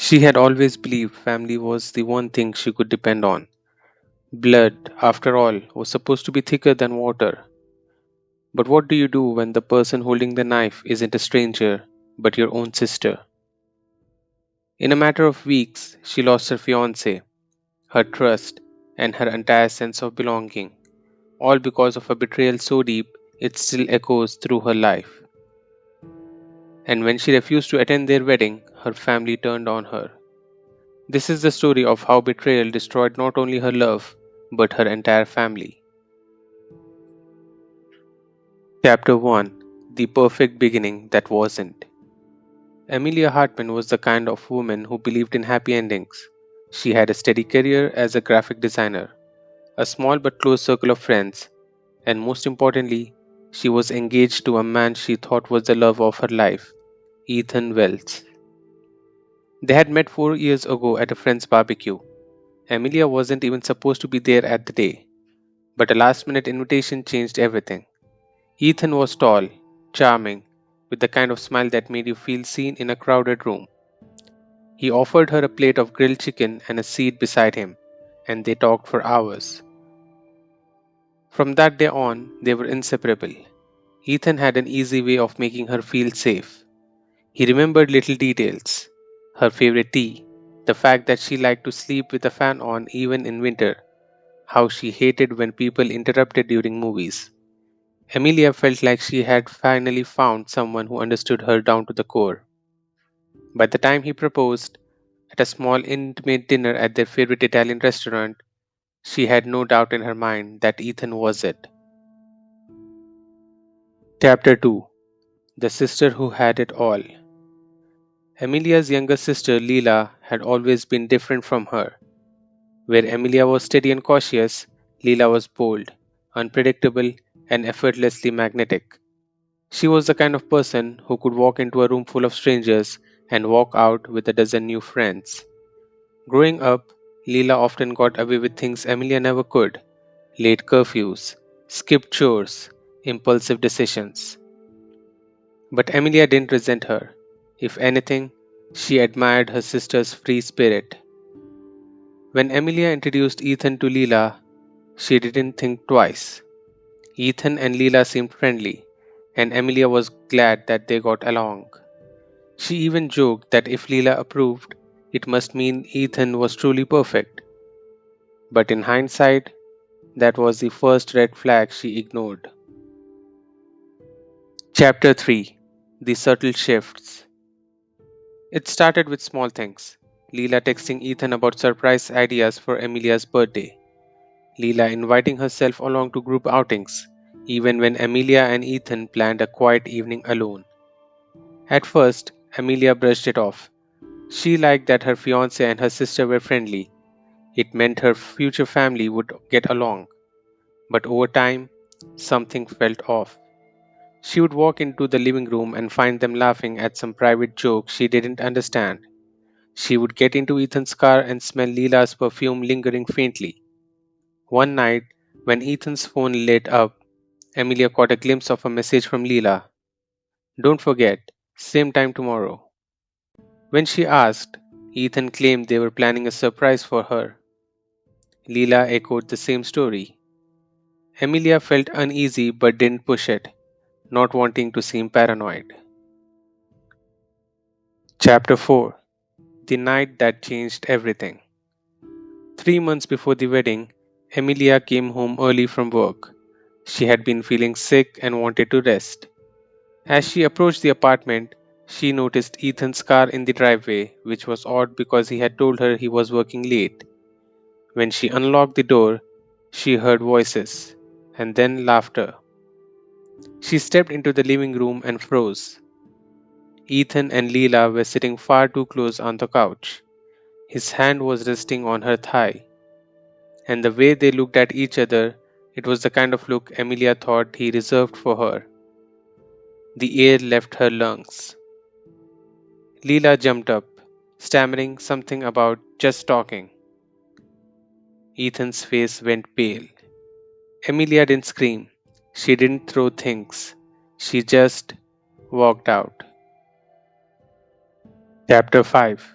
She had always believed family was the one thing she could depend on. Blood, after all, was supposed to be thicker than water. But what do you do when the person holding the knife isn't a stranger, but your own sister? In a matter of weeks, she lost her fiancé, her trust, and her entire sense of belonging, all because of a betrayal so deep it still echoes through her life. And when she refused to attend their wedding, her family turned on her. This is the story of how betrayal destroyed not only her love, but her entire family. Chapter 1. The Perfect Beginning That Wasn't. Amelia Hartman was the kind of woman who believed in happy endings. She had a steady career as a graphic designer, a small but close circle of friends, and most importantly, she was engaged to a man she thought was the love of her life, Ethan Wells. They had met 4 years ago at a friend's barbecue. Amelia wasn't even supposed to be there at the day, but a last minute invitation changed everything. Ethan was tall, charming, with the kind of smile that made you feel seen in a crowded room. He offered her a plate of grilled chicken and a seat beside him, and they talked for hours. From that day on, they were inseparable. Ethan had an easy way of making her feel safe. He remembered little details: her favorite tea, the fact that she liked to sleep with a fan on even in winter, how she hated when people interrupted during movies. Emilia felt like she had finally found someone who understood her down to the core. By the time he proposed, at a small intimate dinner at their favorite Italian restaurant, she had no doubt in her mind that Ethan was it. Chapter 2. The Sister Who Had It All. Emilia's younger sister Leela had always been different from her. Where Emilia was steady and cautious, Leela was bold, unpredictable, and effortlessly magnetic. She was the kind of person who could walk into a room full of strangers and walk out with a dozen new friends. Growing up, Leela often got away with things Emilia never could: late curfews, skipped chores, impulsive decisions. But Emilia didn't resent her. If anything, she admired her sister's free spirit. When Emilia introduced Ethan to Leela, she didn't think twice. Ethan and Leela seemed friendly, and Emilia was glad that they got along. She even joked that if Leela approved, it must mean Ethan was truly perfect. But in hindsight, that was the first red flag she ignored. Chapter 3. The Subtle Shifts. It started with small things: Leela texting Ethan about surprise ideas for Emilia's birthday, Leela inviting herself along to group outings, even when Emilia and Ethan planned a quiet evening alone. At first, Emilia brushed it off. She liked that her fiance and her sister were friendly. It meant her future family would get along. But over time, something felt off. She would walk into the living room and find them laughing at some private joke she didn't understand. She would get into Ethan's car and smell Leela's perfume lingering faintly. One night, when Ethan's phone lit up, Emilia caught a glimpse of a message from Leela. "Don't forget, same time tomorrow." When she asked, Ethan claimed they were planning a surprise for her. Leela echoed the same story. Emilia felt uneasy but didn't push it, not wanting to seem paranoid. Chapter 4. The Night That Changed Everything. 3 months before the wedding, Emilia came home early from work. She had been feeling sick and wanted to rest. As she approached the apartment, she noticed Ethan's car in the driveway, which was odd because he had told her he was working late. When she unlocked the door, she heard voices, and then laughter. She stepped into the living room and froze. Ethan and Leela were sitting far too close on the couch. His hand was resting on her thigh, and the way they looked at each other, it was the kind of look Emilia thought he reserved for her. The air left her lungs. Leela jumped up, stammering something about just talking. Ethan's face went pale. Emilia didn't scream. She didn't throw things. She just walked out. Chapter 5.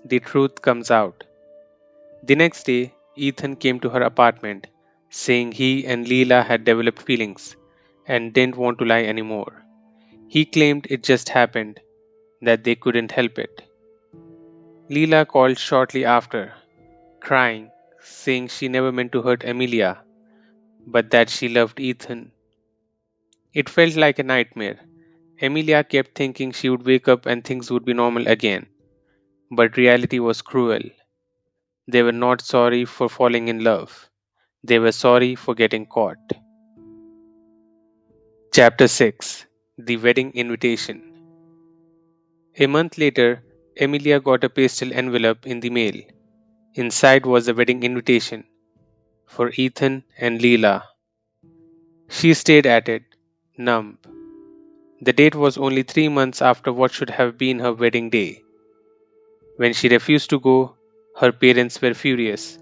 the truth comes out. The next day, Ethan came to her apartment, saying he and Leela had developed feelings and didn't want to lie anymore. He claimed it just happened, that they couldn't help it. Leela called shortly after, crying, saying she never meant to hurt Emilia, but that she loved Ethan. It felt like a nightmare. Emilia kept thinking she would wake up and things would be normal again, but reality was cruel. They were not sorry for falling in love, they were sorry for getting caught. Chapter 6. The Wedding Invitation. A month later, Emilia got a pastel envelope in the mail. Inside was a wedding invitation for Ethan and Leela. She stared at it, numb. The date was only 3 months after what should have been her wedding day. When she refused to go, her parents were furious.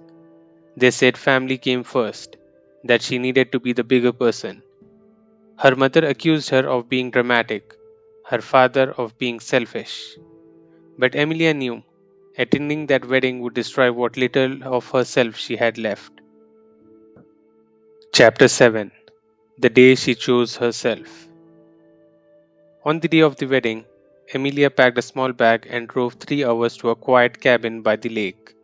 They said family came first, that she needed to be the bigger person. Her mother accused her of being dramatic, her father of being selfish. But Emilia knew attending that wedding would destroy what little of herself she had left. Chapter 7. The Day She Chose Herself. On the day of the wedding, Emilia packed a small bag and drove 3 hours to a quiet cabin by the lake.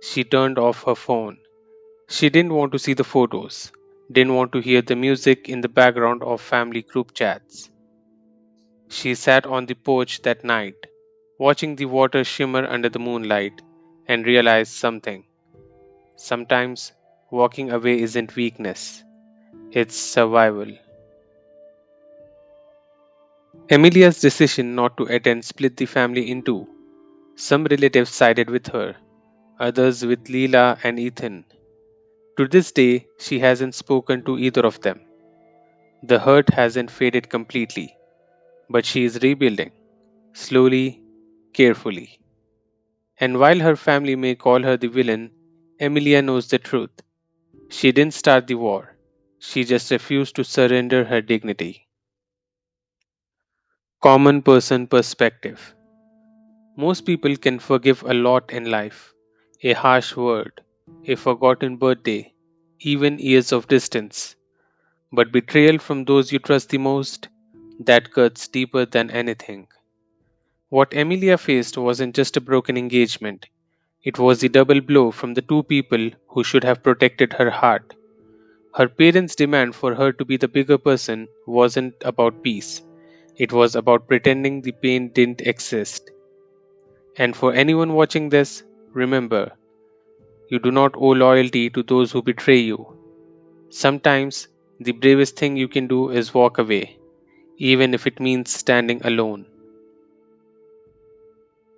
She turned off her phone. She didn't want to see the photos, didn't want to hear the music in the background of family group chats. She sat on the porch that night, watching the water shimmer under the moonlight, and realized something. Sometimes walking away isn't weakness, it's survival. Emilia's decision not to attend split the family in two. Some relatives sided with her, others with Leela and Ethan. To this day, she hasn't spoken to either of them. The hurt hasn't faded completely, but she is rebuilding, slowly, carefully. And while her family may call her the villain, Emilia knows the truth. She didn't start the war, she just refused to surrender her dignity. Common person perspective. Most people can forgive a lot in life: a harsh word, a forgotten birthday, even years of distance. But betrayal from those you trust the most, that cuts deeper than anything. What Emilia faced wasn't just a broken engagement, it was the double blow from the two people who should have protected her heart. Her parents' demand for her to be the bigger person wasn't about peace, it was about pretending the pain didn't exist. And for anyone watching this, remember, you do not owe loyalty to those who betray you. Sometimes, the bravest thing you can do is walk away, even if it means standing alone.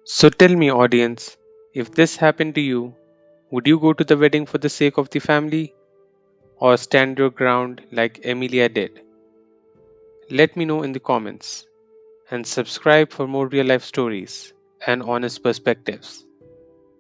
So tell me, audience, if this happened to you, would you go to the wedding for the sake of the family or stand your ground like Emilia did? Let me know in the comments and subscribe for more real life stories and honest perspectives.